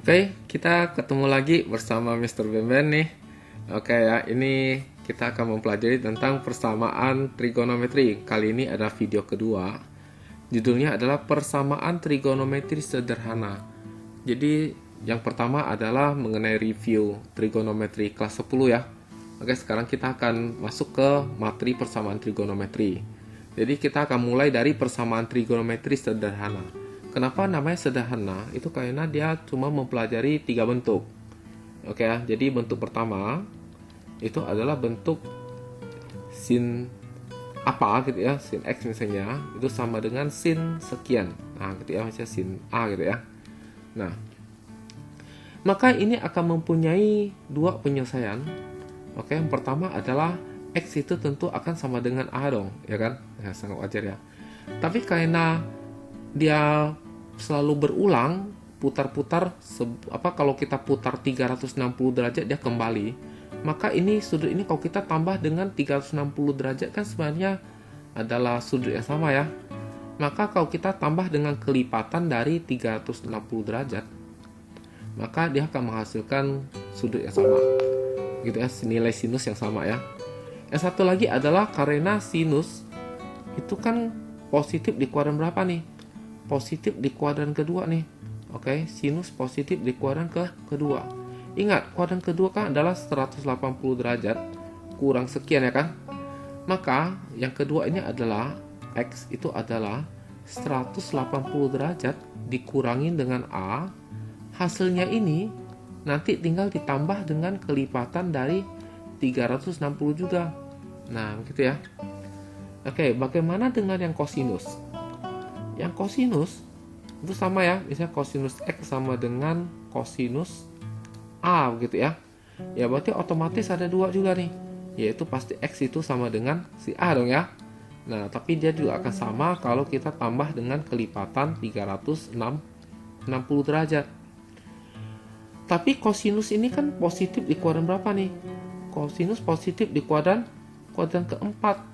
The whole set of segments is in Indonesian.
Oke, kita ketemu lagi bersama Mr. Bemben nih. Oke ya, ini kita akan mempelajari tentang persamaan trigonometri. Kali ini adalah video kedua. Judulnya adalah persamaan trigonometri sederhana. Jadi, yang pertama adalah mengenai review trigonometri kelas 10 ya. Oke, sekarang kita akan masuk ke materi persamaan trigonometri. Jadi, kita akan mulai dari persamaan trigonometri sederhana. Kenapa namanya sederhana? Itu karena dia cuma mempelajari 3 bentuk. Oke ya, jadi bentuk pertama itu adalah bentuk sin apa gitu ya, sin x misalnya, itu sama dengan sin sekian. Nah, gitu ya, misalnya sin a gitu ya. Nah, maka ini akan mempunyai dua penyelesaian. Oke, yang pertama adalah x itu tentu akan sama dengan a dong, ya kan? Ya, sangat wajar ya. Tapi karena dia selalu berulang putar-putar kalau kita putar 360 derajat dia kembali, maka ini sudut ini kalau kita tambah dengan 360 derajat kan sebenarnya adalah sudut yang sama ya. Maka kalau kita tambah dengan kelipatan dari 360 derajat, maka dia akan menghasilkan sudut yang sama gitu ya, nilai sinus yang sama ya. Yang satu lagi adalah karena sinus itu kan positif di kuadran berapa nih? Positif di kuadran kedua nih. Oke, sinus positif di kuadran kedua. Ingat, kuadran kedua kan adalah 180 derajat kurang sekian ya kan? Maka yang kedua ini adalah x itu adalah 180 derajat dikurangin dengan a. Hasilnya ini nanti tinggal ditambah dengan kelipatan dari 360 juga. Nah, begitu ya. Oke, bagaimana dengan yang kosinus? Yang kosinus itu sama ya, misalnya kosinus x sama dengan kosinus a gitu ya. Ya berarti otomatis ada dua juga nih, yaitu pasti x itu sama dengan si a dong ya. Nah, tapi dia juga akan sama kalau kita tambah dengan kelipatan 360 derajat. Tapi kosinus ini kan positif di kuadran berapa nih? Kosinus positif di kuadran keempat.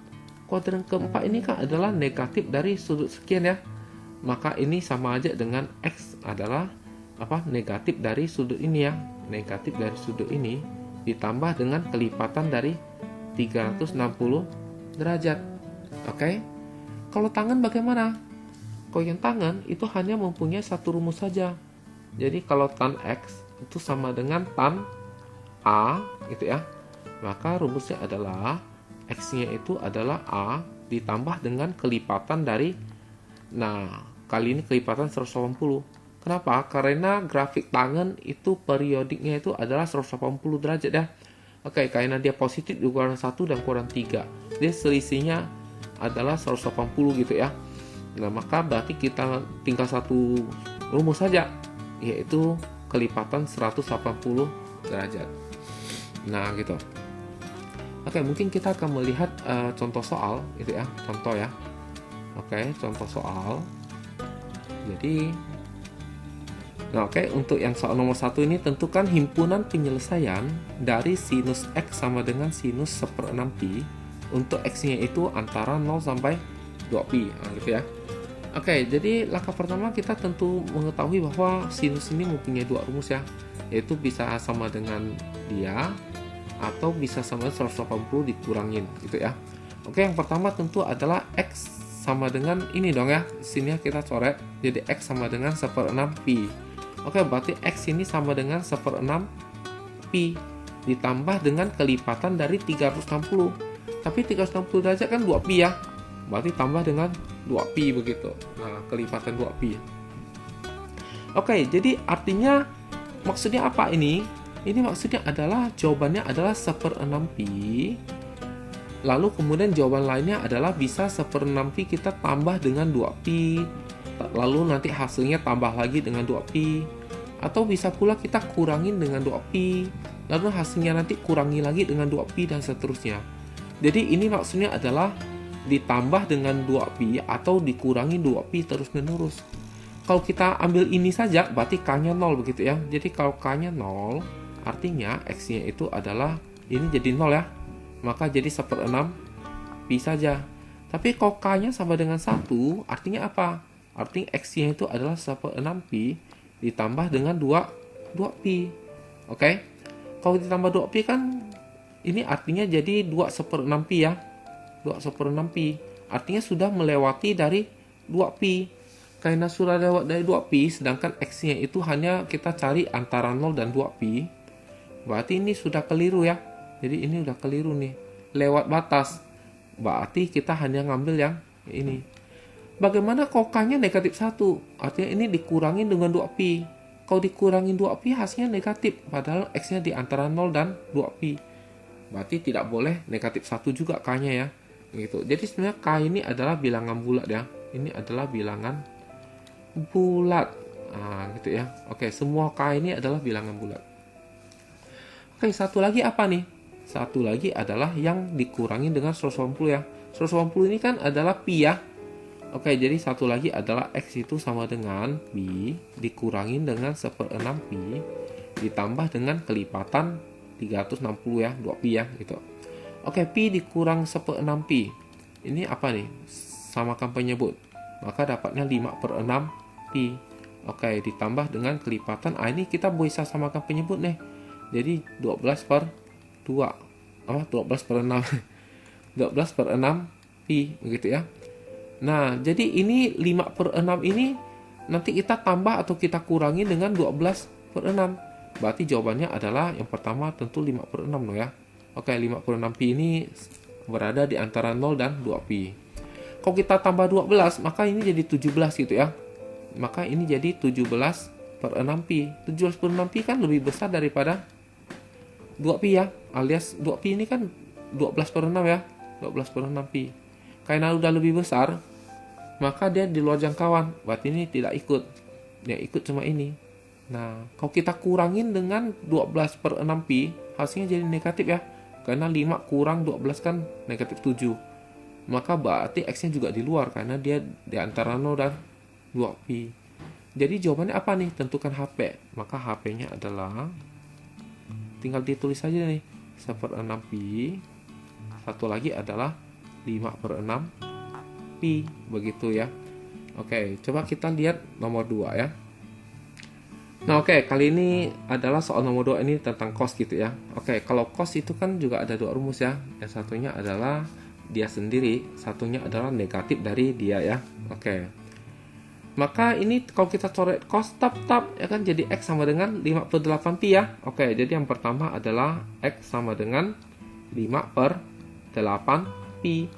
Kuadran keempat ini kan adalah negatif dari sudut sekian ya. Maka ini sama aja dengan x adalah negatif dari sudut ini ya. Negatif dari sudut ini ditambah dengan kelipatan dari 360 derajat. Oke. Kalau tangan bagaimana? Kalau yang tangan itu hanya mempunyai satu rumus saja. Jadi kalau tan x itu sama dengan tan a gitu ya. Maka rumusnya adalah x-nya itu adalah a ditambah dengan kelipatan dari, nah kali ini kelipatan 180. Kenapa? Karena grafik tangan itu periodiknya itu adalah 180 derajat ya. Oke, karena dia positif di kuadran 1 dan kuadran 3, dia selisihnya adalah 180 gitu ya. Nah, maka berarti kita tinggal satu rumus saja, yaitu kelipatan 180 derajat. Nah, gitu. Oke, mungkin kita akan melihat contoh soal gitu ya, contoh ya. Oke, contoh soal. Jadi, untuk yang soal nomor 1 ini tentukan himpunan penyelesaian dari sinus x sama dengan sinus 1/6pi untuk x-nya itu antara 0 sampai 2pi, nah, gitu ya. Oke, jadi langkah pertama kita tentu mengetahui bahwa sinus ini mempunyai dua rumus ya, yaitu bisa sama dengan dia atau bisa sama 180 dikurangin gitu ya. Oke, yang pertama tentu adalah x sama dengan ini dong ya. Sini kita coret. Jadi x sama dengan 1/6pi. Oke, berarti x ini sama dengan 1/6pi ditambah dengan kelipatan dari 360. Tapi 360 derajat kan 2pi ya. Berarti tambah dengan 2pi begitu. Nah, kelipatan 2pi. Oke, jadi artinya maksudnya apa ini? Ini maksudnya adalah jawabannya adalah 1/6pi. Lalu kemudian jawaban lainnya adalah bisa 1/6pi kita tambah dengan 2pi. Lalu nanti hasilnya tambah lagi dengan 2pi. Atau bisa pula kita kurangin dengan 2pi. Lalu hasilnya nanti kurangi lagi dengan 2pi dan seterusnya. Jadi ini maksudnya adalah ditambah dengan 2pi atau dikurangi 2pi terus menerus. Kalau kita ambil ini saja berarti k-nya 0 begitu ya. Jadi kalau k-nya 0 artinya x-nya itu adalah ini jadi 0 ya. Maka jadi 1/6pi saja. Tapi kalau k-nya sama dengan 1, artinya apa? Artinya x-nya itu adalah 1/6pi ditambah dengan 2 2pi. Oke. Kalau ditambah 2pi kan ini artinya jadi 2/6pi ya. 2/6pi. Artinya sudah melewati dari 2pi. Karena sudah lewat dari 2pi, sedangkan X-nya itu hanya kita cari antara 0 dan 2pi. Berarti ini sudah keliru ya. Jadi ini udah keliru nih. Lewat batas. Berarti kita hanya ngambil yang ini. Bagaimana kalau K-nya negatif 1? Artinya ini dikurangin dengan 2pi. Kalau dikurangin 2pi hasilnya negatif. Padahal X-nya di antara 0 dan 2pi. Berarti tidak boleh negatif 1 juga K-nya ya. Gitu. Jadi sebenarnya K ini adalah bilangan bulat ya. Ini adalah bilangan bulat. Nah, gitu ya. Oke, semua K ini adalah bilangan bulat. Oke, satu lagi apa nih? Satu lagi adalah yang dikurangin dengan 180 ya. 180 ini kan adalah pi ya. Oke, jadi satu lagi adalah X itu sama dengan pi dikurangin dengan 1/6pi ditambah dengan kelipatan 360 ya, 2pi ya gitu. Oke, pi dikurang 1/6pi. Ini apa nih? Samakan penyebut. Maka dapatnya 5/6pi. Oke, ditambah dengan kelipatan. Ini kita bisa samakan penyebut nih. Jadi 12/2. 12/6. 12/6pi begitu ya. Nah, jadi ini 5/6 ini nanti kita tambah atau kita kurangi dengan 12/6. Berarti jawabannya adalah yang pertama tentu 5/6 loh ya. Oke, 5/6pi ini berada di antara 0 dan 2pi. Kalau kita tambah 12, maka ini jadi 17 gitu ya. Maka ini jadi 17/6pi. 17/6pi kan lebih besar daripada 2pi ya. Alias 2pi ini kan 12/6 ya. 12/6pi. Karena udah lebih besar, maka dia di luar jangkauan. Berarti ini tidak ikut. Dia ikut cuma ini. Nah, kalau kita kurangin dengan 12/6pi, hasilnya jadi negatif ya. Karena 5 kurang 12 kan negatif 7. Maka berarti X-nya juga di luar karena dia di antara 0 dan 2pi. Jadi jawabannya apa nih? Tentukan HP. Maka HP-nya adalah tinggal ditulis saja nih. 1/6pi. Satu lagi adalah 5/6pi. Begitu ya. Oke, coba kita lihat nomor 2 ya. Nah, oke, kali ini adalah soal nomor 2 ini tentang cos gitu ya. Oke, kalau cos itu kan juga ada 2 rumus ya. Yang satunya adalah dia sendiri, satunya adalah negatif dari dia ya. Oke. Maka ini kalau kita coret cos tab ya kan jadi X sama dengan 5/8pi ya. Oke, jadi yang pertama adalah X sama dengan 5/8pi.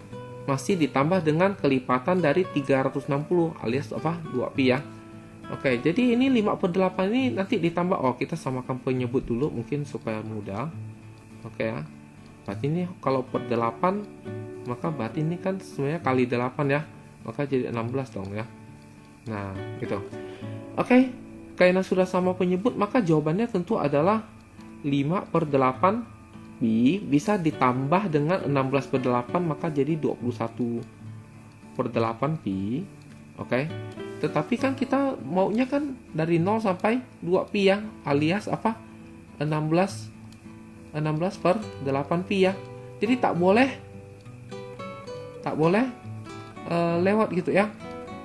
Masih ditambah dengan kelipatan dari 360 alias 2pi ya. Oke, jadi ini 5/8 ini nanti ditambah. Kita samakan penyebut dulu mungkin supaya mudah. Oke ya. Berarti ini kalau per 8, maka berarti ini kan sebenarnya kali 8 ya. Maka jadi 16 dong ya. Nah, gitu. Oke, karena sudah sama penyebut, maka jawabannya tentu adalah 5/8pi bisa ditambah dengan 16/8, maka jadi 21/8pi. Oke. Tetapi kan kita maunya kan dari 0 sampai 2pi ya, alias apa? 16/8pi ya. Jadi tak boleh lewat gitu ya.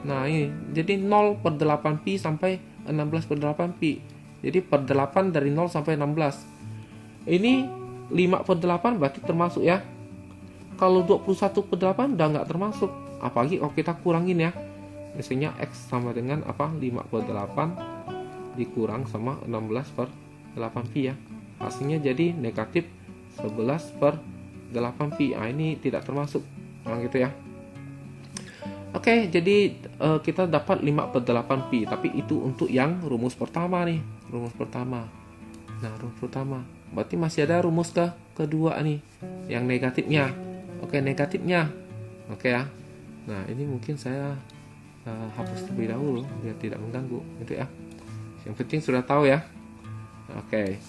Nah, ini jadi 0/8pi sampai 16/8pi. Jadi per 8 dari 0 sampai 16. Ini 5/8 berarti termasuk ya. Kalau 21/8 udah nggak termasuk. Apalagi kalau kita kurangin ya. Misalnya X sama dengan 5/8 dikurang sama 16/8pi ya. Hasilnya jadi negatif 11/8pi. Ini tidak termasuk. Nah, gitu ya. Oke, jadi kita dapat 5/8pi. Tapi itu untuk yang rumus pertama nih. Rumus pertama. Nah, rumus pertama. Berarti masih ada rumus kedua nih. Yang negatifnya. Oke, negatifnya. Oke ya. Nah, ini mungkin saya hapus terlebih dahulu biar tidak mengganggu gitu ya. Yang penting sudah tahu ya. Oke.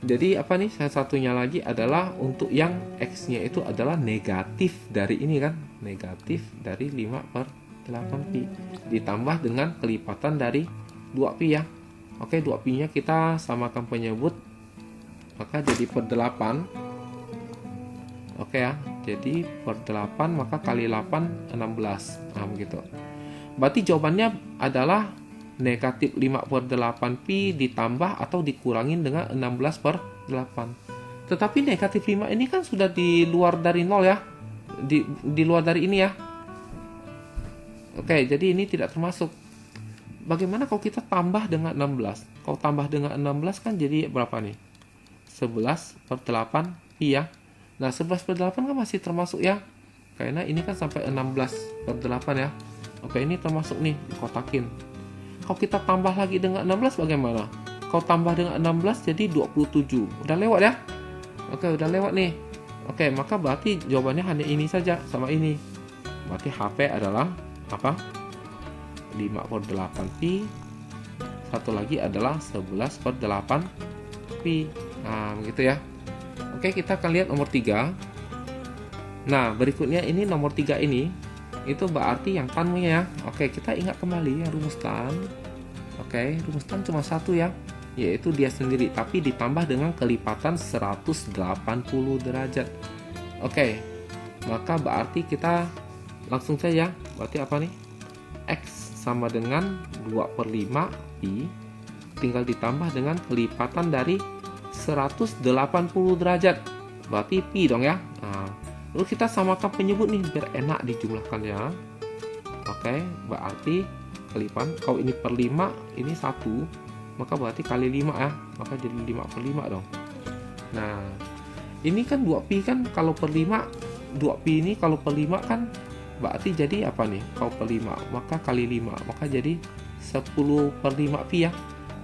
Jadi apa nih? Salah satunya lagi adalah untuk yang X-nya itu adalah negatif dari ini kan. Negatif dari 5/8pi ditambah dengan kelipatan dari 2pi ya. Oke, 2pi-nya kita samakan penyebut. Maka jadi per 8. Oke ya. Jadi per 8 maka kali 8 16. Nah, begitu. Berarti jawabannya adalah negatif 5/8pi ditambah atau dikurangin dengan 16/8. Tetapi negatif 5 ini kan sudah di luar dari 0 ya. Di luar dari ini ya. Oke, jadi ini tidak termasuk. Bagaimana kalau kita tambah dengan 16? Kalau tambah dengan 16 kan jadi berapa nih? 11/8pi ya. Nah, 11/8 kan masih termasuk ya. Karena ini kan sampai 16/8 ya. Oke, ini termasuk nih, dikotakin. Kalau kita tambah lagi dengan 16 bagaimana? Kalau tambah dengan 16 jadi 27. Udah lewat ya? Oke, udah lewat nih. Oke, maka berarti jawabannya hanya ini saja sama ini. Berarti HP adalah apa? 5/8pi. Satu lagi adalah 11/8pi. Nah, begitu ya. Oke, kita akan lihat nomor 3. Nah, berikutnya ini nomor 3 ini itu berarti yang tannya ya. Oke, kita ingat kembali yang rumus tan. Oke, rumus tan cuma satu ya, yaitu dia sendiri tapi ditambah dengan kelipatan 180 derajat. Oke, maka berarti kita langsung saja. Berarti apa nih? X sama dengan 2/5pi tinggal ditambah dengan kelipatan dari 180 derajat. Berarti pi dong ya. Nah, lalu kita samakan penyebut nih biar enak dijumlahkannya. Oke, berarti kelipatan. Kalau ini per 5, ini 1, maka berarti kali 5 ya. Maka jadi 5/5 dong. Nah, ini kan 2pi kan kalau per 5, 2pi ini kalau per 5 kan berarti jadi apa nih? Kalau per 5, maka kali 5, maka jadi 10/5pi ya.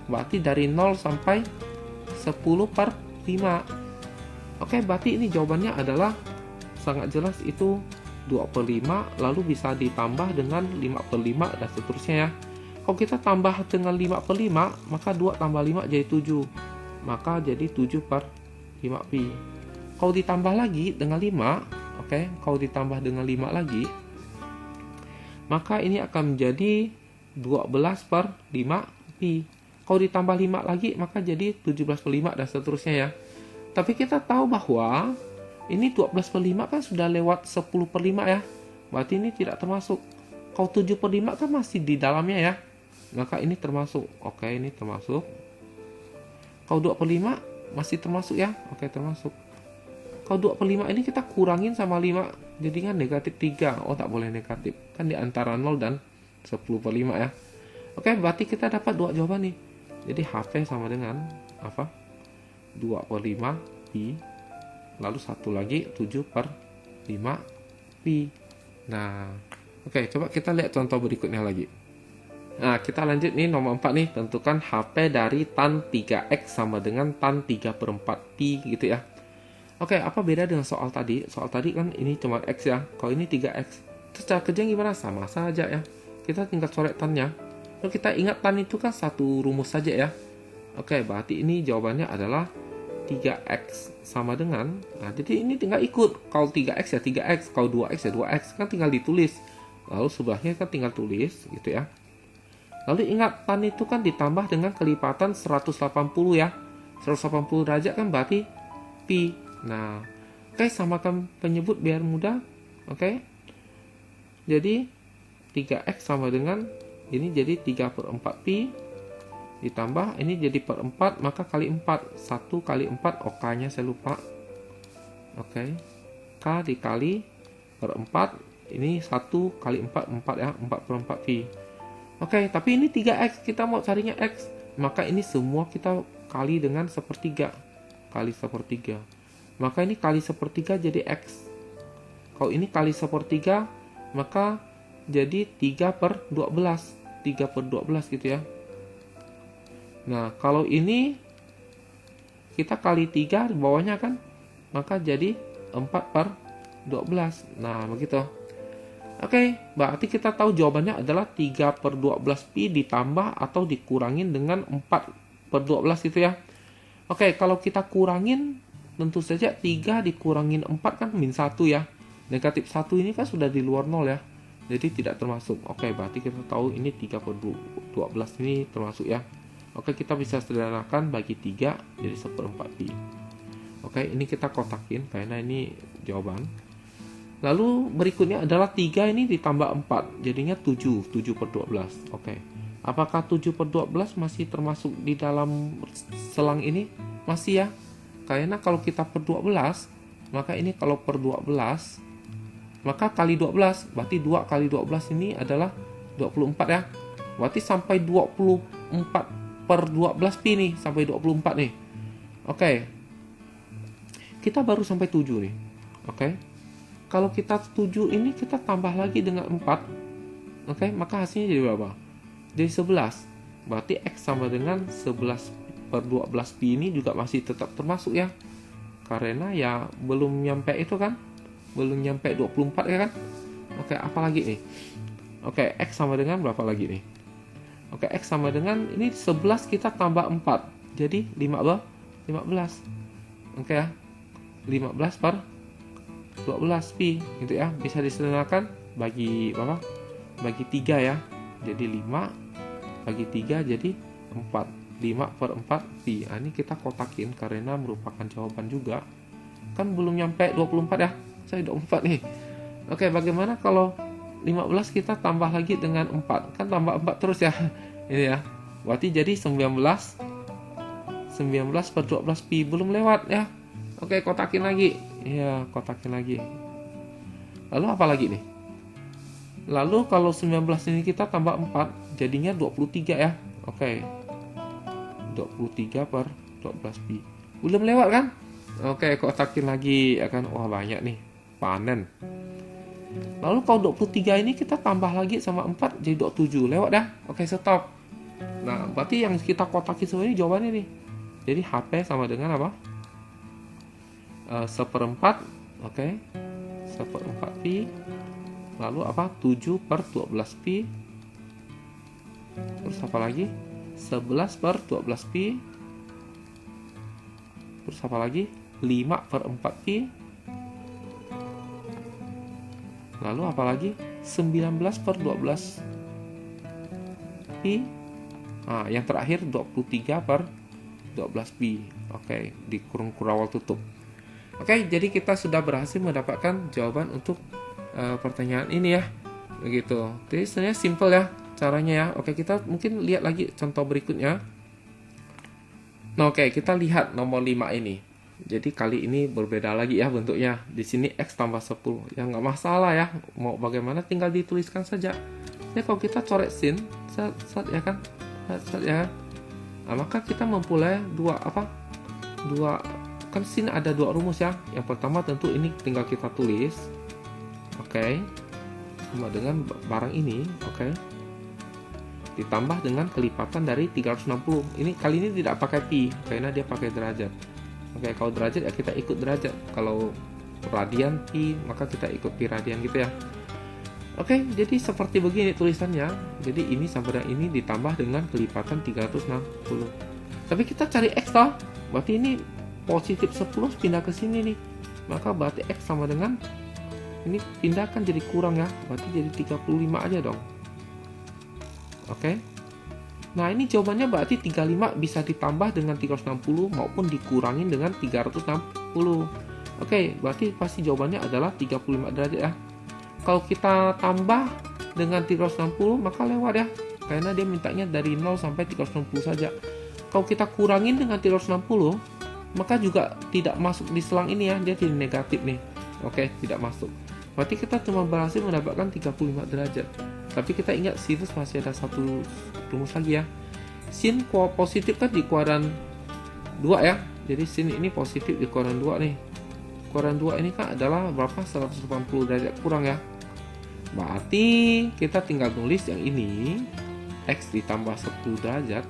Berarti dari 0 sampai 10/5. Oke, berarti ini jawabannya adalah sangat jelas itu 2/5, lalu bisa ditambah dengan 5/5 dan seterusnya ya. Kalau kita tambah dengan 5/5, maka 2 tambah 5 jadi 7. Maka jadi 7/5pi. Kalau ditambah lagi dengan 5, oke, kalau ditambah dengan 5 lagi, maka ini akan menjadi 12/5pi. Kalau ditambah 5 lagi, maka jadi 17/5 dan seterusnya ya. Tapi kita tahu bahwa ini 12/5 kan sudah lewat 10/5 ya. Berarti ini tidak termasuk. Kalau 7/5 kan masih di dalamnya ya. Maka ini termasuk. Oke, ini termasuk. Kalau 2/5 masih termasuk ya. Oke, termasuk. Kalau 2/5 ini kita kurangin sama 5. Jadi kan negatif 3. Oh, tak boleh negatif. Kan di antara 0 dan 10/5 ya. Oke, berarti kita dapat dua jawaban nih. Jadi HP sama dengan apa? 2/5pi. Lalu satu lagi 7/5pi. Nah, oke, coba kita lihat contoh berikutnya lagi. Nah, kita lanjut nih nomor 4 nih. Tentukan HP dari tan 3x sama dengan tan 3/4pi gitu ya. Oke, apa beda dengan soal tadi? Soal tadi kan ini cuma x ya. Kalau ini 3x. Terus cara kerja gimana? Sama saja ya. Kita tinggal coret tannya. Lalu kita ingat tan itu kan satu rumus saja ya. Oke, berarti ini jawabannya adalah 3x sama dengan, nah jadi ini tinggal ikut. Kalau 3x ya 3x, kalau 2x ya 2x, kan tinggal ditulis. Lalu sebelahnya kan tinggal tulis gitu ya. Lalu ingat tan itu kan ditambah dengan kelipatan 180 ya. 180 derajat kan berarti pi. Nah, oke, samakan penyebut biar mudah. Oke. Jadi 3x sama dengan ini jadi 3/4pi ditambah ini jadi per 4, maka kali 4. 1 kali 4, OK-nya saya lupa. Oke. K dikali per 4, ini 1 kali 4, 4 ya, 4/4pi. Oke, tapi ini 3x, kita mau carinya x. Maka ini semua kita kali dengan sepertiga. Kali sepertiga. Maka ini kali sepertiga jadi x. Kalau ini kali sepertiga, maka jadi 3/12. 3/12 gitu ya. Nah, kalau ini kita kali 3 di bawahnya kan, maka jadi 4/12. Nah, begitu. Oke, berarti kita tahu jawabannya adalah 3/12pi ditambah atau dikurangin dengan 4/12 gitu ya. Oke, kalau kita kurangin, tentu saja 3 dikurangin 4 kan min 1 ya. Negatif 1 ini kan sudah di luar 0 ya. Jadi tidak termasuk. Oke, berarti kita tahu ini 3/12 ini termasuk ya. Oke, kita bisa sederhanakan bagi 3 jadi 1/4pi. Oke, ini kita kotakin karena ini jawaban. Lalu berikutnya adalah 3 ini ditambah 4, jadinya 7/12. Oke. Apakah 7 per 12 masih termasuk di dalam selang ini? Masih ya. Karena kalau kita per 12, maka ini kalau per 12, maka kali 12, berarti 2 kali 12 ini adalah 24 ya. Berarti sampai 24 per 12 pi nih, sampai 24 nih. Oke. Kita baru sampai 7 nih. Oke. Kalau kita 7 ini kita tambah lagi dengan 4. Oke, maka hasilnya jadi berapa? Jadi 11. Berarti X sama dengan 11 per 12 pi ini juga masih tetap termasuk ya. Karena ya belum nyampe itu kan. Belum nyampe 24 ya kan. Oke, apa lagi nih? Oke, X sama dengan berapa lagi nih? Oke, X sama dengan ini 11 kita tambah 4. Jadi 15. Oke ya. 15 per 12 pi gitu ya. Bisa disederhanakan bagi berapa? Bagi 3 ya. Jadi 5 bagi 3 jadi 4. 5 per 4 pi. Nah, ini kita kotakin karena merupakan jawaban juga. Kan belum nyampe 24 ya. Saya 24 nih. Oke, bagaimana kalau 15 kita tambah lagi dengan 4? Kan tambah 4 terus ya. Ini ya. Berarti jadi 19 per 12 pi. Belum lewat ya. Oke, kotakin lagi. Iya, kotakin lagi. Lalu apa lagi nih? Lalu kalau 19 ini kita tambah 4, jadinya 23 ya. Oke. 23 per 12 pi. Belum lewat kan? Oke, kotakin lagi ya kan. Wah, banyak nih. Panen. Lalu kalau 23 ini kita tambah lagi sama 4 jadi 27. Lewat dah. Oke, stop. Nah, berarti yang kita kotakin semua ini jawabannya nih. Jadi HP sama dengan apa? 1/4. Oke. 1/4 pi. Lalu apa? 7 per 12 pi. Terus apa lagi? 11 per 12 pi. Terus apa lagi? 5 per 4 pi. Lalu apa lagi? 19 per 12 pi. Nah, yang terakhir 23 per 12 pi. Oke, dikurung kurawal tutup. Oke, jadi kita sudah berhasil mendapatkan jawaban untuk pertanyaan ini ya, begitu. Jadi sebenarnya simple ya caranya ya. Oke, kita mungkin lihat lagi contoh berikutnya. Nah, oke, kita lihat nomor 5 ini. Jadi kali ini berbeda lagi ya bentuknya. Di sini X tambah 10. Ya nggak masalah ya. Mau bagaimana tinggal dituliskan saja. Ya kalau kita coret sin, set ya kan, set ya. Nah, maka kita mempunyai dua kan sin ada 2 rumus ya. Yang pertama tentu ini tinggal kita tulis. Oke, sama dengan barang ini, oke, ditambah dengan kelipatan dari 360. Ini kali ini tidak pakai pi karena dia pakai derajat. Oke, kalau derajat ya kita ikut derajat. Kalau radian pi maka kita ikut pi radian gitu ya. Oke, jadi seperti begini tulisannya. Jadi ini sampai dengan ini ditambah dengan kelipatan 360. Tapi kita cari X toh. Berarti ini positif 10 pindah ke sini nih. Maka berarti X sama dengan ini pindahkan jadi kurang ya, berarti jadi 35 aja dong. Oke. Nah, ini jawabannya berarti 35 bisa ditambah dengan 360 maupun dikurangin dengan 360. Oke, berarti pasti jawabannya adalah 35 derajat ya. Kalau kita tambah dengan 360 maka lewat ya, karena dia mintanya dari 0 sampai 360 saja. Kalau kita kurangin dengan 360 maka juga tidak masuk di selang ini ya, dia jadi negatif nih. Oke, tidak masuk. Berarti kita cuma berhasil mendapatkan 35 derajat. Tapi kita ingat sinus masih ada satu rumus lagi ya. Sin positif kan di kuadran 2 ya. Jadi sin ini positif di kuadran 2 nih. Kuadran 2 ini kan adalah berapa? 180 derajat kurang ya. Berarti kita tinggal tulis yang ini X ditambah 10 derajat.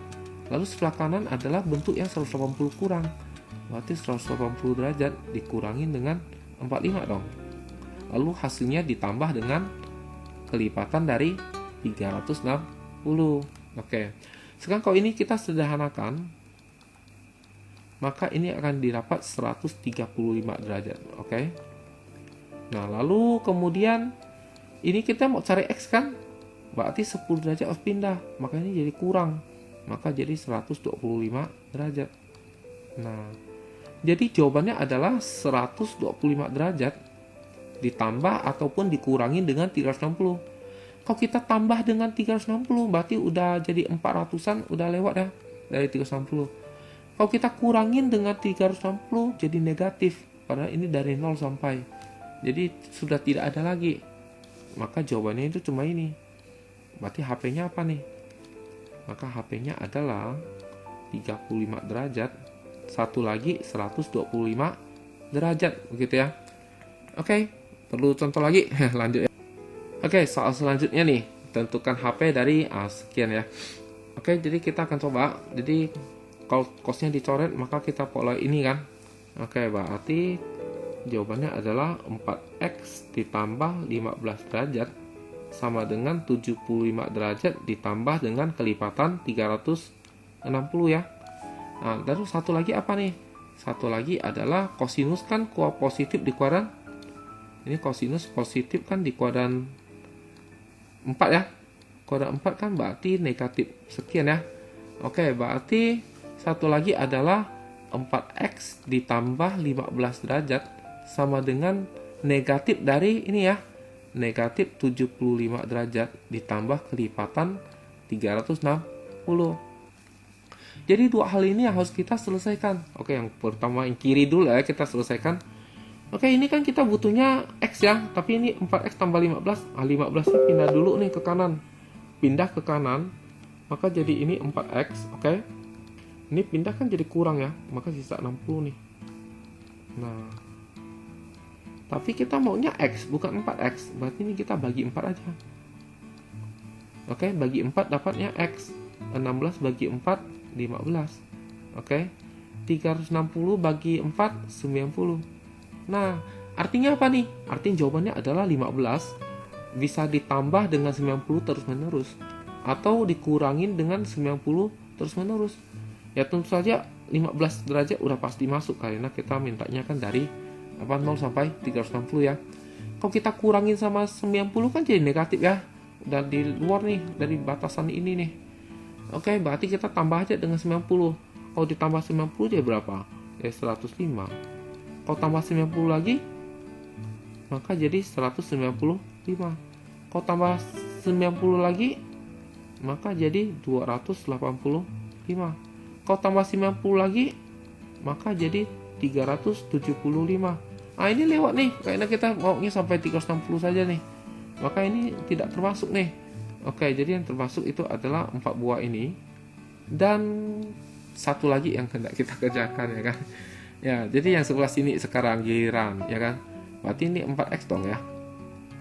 Lalu sebelah kanan adalah bentuk yang 180 kurang. Berarti 180 derajat dikurangin dengan 45 dong. Lalu hasilnya ditambah dengan kelipatan dari 360. Oke. Sekarang kalau ini kita sederhanakan, maka ini akan didapat 135 derajat. Oke. Nah, lalu kemudian ini kita mau cari X kan? Berarti 10 derajat harus pindah. Maka ini jadi kurang. Maka jadi 125 derajat. Nah, jadi jawabannya adalah 125 derajat ditambah ataupun dikurangi dengan 360. Kalau kita tambah dengan 360 berarti udah jadi 400-an, udah lewat ya dari 360. Kalau kita kurangin dengan 360 jadi negatif, padahal ini dari 0 sampai. Jadi sudah tidak ada lagi. Maka jawabannya itu cuma ini. Berarti HP-nya apa nih? Maka HP-nya adalah 35 derajat. Satu lagi 125 derajat, begitu ya. Oke, perlu contoh lagi. Lanjut ya. Oke, soal selanjutnya nih, tentukan HP dari sekian ya. Oke, jadi kita akan coba. Jadi kalau cosnya dicoret maka kita pola ini kan. Oke, berarti jawabannya adalah 4x ditambah 15 derajat sama dengan 75 derajat ditambah dengan kelipatan 360 ya. Nah, terus satu lagi apa nih? Satu lagi adalah kosinus kan positif di kuadran. Ini kosinus positif kan di kuadran 4 ya. Kuadran 4 kan berarti negatif sekian ya. Oke, berarti satu lagi adalah 4x ditambah 15 derajat sama dengan negatif dari ini ya. Negatif 75 derajat ditambah kelipatan 360. Jadi dua hal ini yang harus kita selesaikan. Oke, yang pertama yang kiri dulu ya kita selesaikan. Oke, ini kan kita butuhnya X ya, tapi ini 4X tambah 15. 15-nya pindah dulu nih ke kanan. Pindah ke kanan, maka jadi ini 4X, oke. Ini pindah kan jadi kurang ya, maka sisa 60 nih. Nah, tapi kita maunya X, bukan 4X. Berarti ini kita bagi 4 aja. Oke, bagi 4 dapatnya X. 16 bagi 4, 15. Oke, 360 bagi 4, 90. Nah, artinya apa nih? Artinya jawabannya adalah 15 bisa ditambah dengan 90 terus-menerus atau dikurangin dengan 90 terus-menerus. Ya tentu saja 15 derajat udah pasti masuk karena kita mintanya kan dari 0 sampai 360 ya. Kalau kita kurangin sama 90 kan jadi negatif ya. Dan di luar nih dari batasan ini nih. Oke, berarti kita tambah aja dengan 90. Kalau ditambah 90 jadi berapa? Ya 105. Kalau tambah 90 lagi maka jadi 195. Kalau tambah 90 lagi maka jadi 285. Kalau tambah 90 lagi maka jadi 375. Nah, ini lewat nih, karena kita maunya sampai 360 saja nih. Maka ini tidak termasuk nih. Oke, jadi yang termasuk itu adalah 4 buah ini dan satu lagi yang hendak kita kerjakan ya kan. Ya, jadi yang sebelah sini sekarang giliran ya kan. Berarti ini 4x dong ya.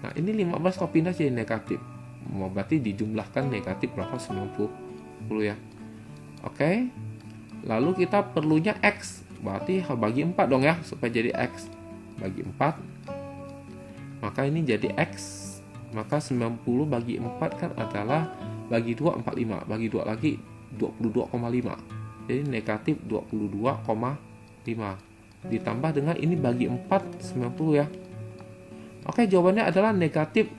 Nah, ini 15 kalau pindah jadi negatif. Berarti dijumlahkan negatif berapa? 90 ya. Oke. Lalu kita perlunya x. Berarti bagi 4 dong ya supaya jadi x. Bagi 4. Maka ini jadi x. Maka 90 bagi 4 kan adalah bagi 2 45. Bagi 2 lagi 22,5. Jadi negatif 22,5. Ditambah dengan ini bagi 4 90 ya. Oke, jawabannya adalah negatif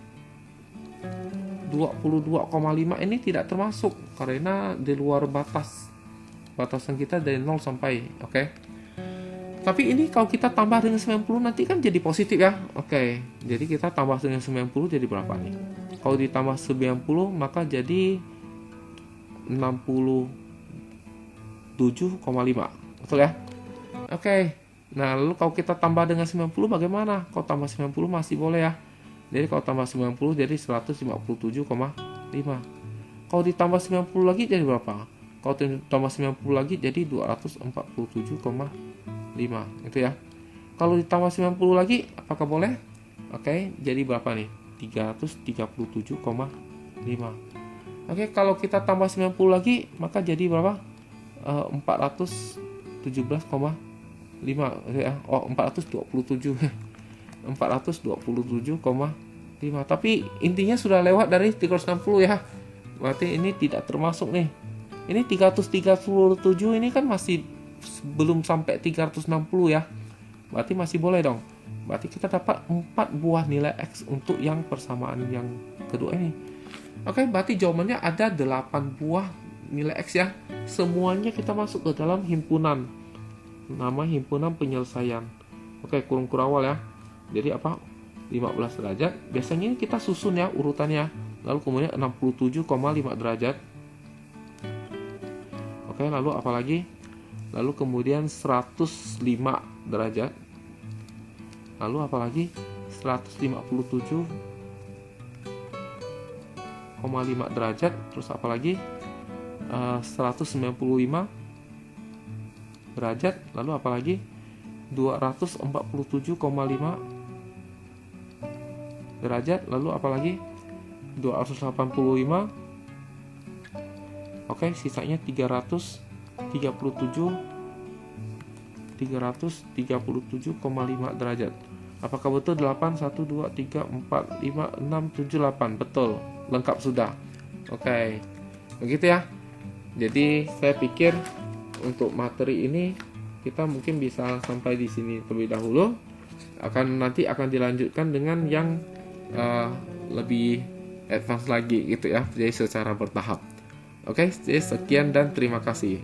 22,5. Ini tidak termasuk karena di luar batasan kita dari 0 sampai. Oke. Tapi ini kalau kita tambah dengan 90 nanti kan jadi positif ya. Oke. Jadi kita tambah dengan 90 jadi berapa nih? Kalau ditambah 90 maka jadi 67,5. Betul ya? Oke. Nah, lalu kalau kita tambah dengan 90 bagaimana? Kalau tambah 90 masih boleh ya. Jadi kalau tambah 90 jadi 157,5. Kalau ditambah 90 lagi jadi berapa? Kalau ditambah 90 lagi jadi 247,5. Itu ya. Kalau ditambah 90 lagi apakah boleh? Oke, jadi berapa nih? 337,5. Oke, kalau kita tambah 90 lagi maka jadi berapa? 417,5 ya. Oh, 427. 427,5. Tapi intinya sudah lewat dari 360 ya. Berarti ini tidak termasuk nih. Ini 337 ini kan masih belum sampai 360 ya. Berarti masih boleh dong. Berarti kita dapat 4 buah nilai X untuk yang persamaan yang kedua ini. Oke, berarti jawabannya ada 8 buah nilai X ya. Semuanya kita masuk ke dalam himpunan. Nama himpunan penyelesaian. Oke, kurung-kurang awal ya. Jadi apa? 15 derajat. Biasanya ini kita susun ya urutannya. lalu kemudian 67,5 derajat. Oke, lalu apa lagi? Lalu kemudian 105 derajat. Lalu apa lagi? 157,5 derajat. Terus apa lagi? 195 derajat. Lalu apa lagi? 247,5 derajat. Lalu apa lagi? 285. Oke, sisanya 337,5 derajat. Apakah betul 8, 1, 2, 3, 4, 5, 6, 7, 8? Betul, lengkap sudah. Oke, begitu ya. Jadi saya pikir untuk materi ini kita mungkin bisa sampai di sini terlebih dahulu. Nanti akan dilanjutkan dengan yang lebih advance lagi gitu ya. Jadi secara bertahap. Oke, jadi sekian dan terima kasih.